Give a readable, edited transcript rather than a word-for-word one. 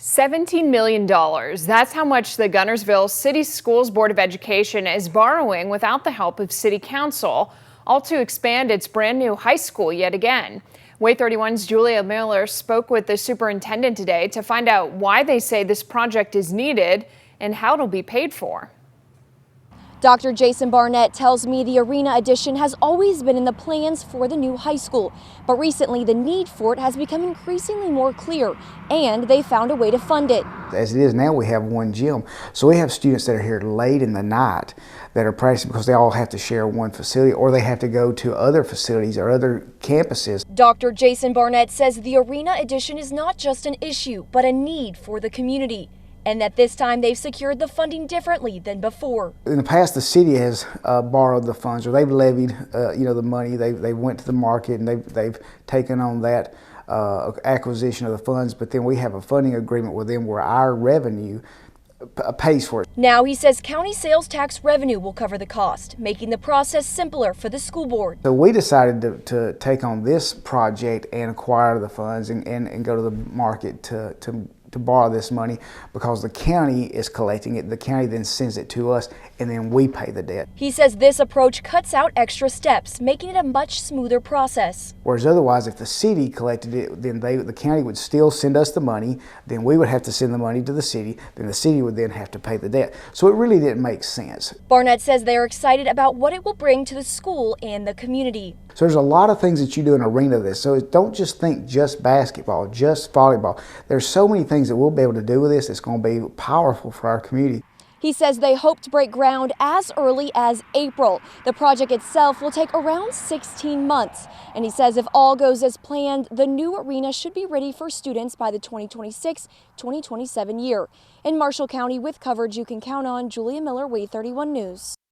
$17 million. That's how much the Guntersville City Schools Board of Education is borrowing without the help of City Council, all to expand its brand new high school yet again. Way 31's Julia Miller spoke with the superintendent today to find out why they say this project is needed and how it'll be paid for. Dr. Jason Barnett tells me the arena addition has always been in the plans for the new high school, but recently the need for it has become increasingly more clear, and they found a way to fund it. As it is now, we have one gym, so we have students that are here late in the night that are practicing because they all have to share one facility, or they have to go to other facilities or other campuses. Dr. Jason Barnett says the arena addition is not just an issue, but a need for the community, and that this time they've secured the funding differently than before. In the past, the city has borrowed the funds, or they've levied, the money. They went to the market and they've taken on that acquisition of the funds. But then we have a funding agreement with them where our revenue pays for it. Now he says county sales tax revenue will cover the cost, making the process simpler for the school board. So we decided to take on this project and acquire the funds and go to the market to borrow this money, because the county is collecting it. The county then sends it to us, and then we pay the debt. He says this approach cuts out extra steps, making it a much smoother process. Whereas otherwise, if the city collected it, then the county would still send us the money, then we would have to send the money to the city, then the city would then have to pay the debt. So it really didn't make sense. Barnett says they are excited about what it will bring to the school and the community. So there's a lot of things that you do in an arena of this. So don't just think just basketball, just volleyball. There's so many things that we'll be able to do with this that's going to be powerful for our community. He says they hope to break ground as early as April. The project itself will take around 16 months. And he says if all goes as planned, the new arena should be ready for students by the 2026-2027 year. In Marshall County with coverage you can count on, Julia Miller, Way 31 News.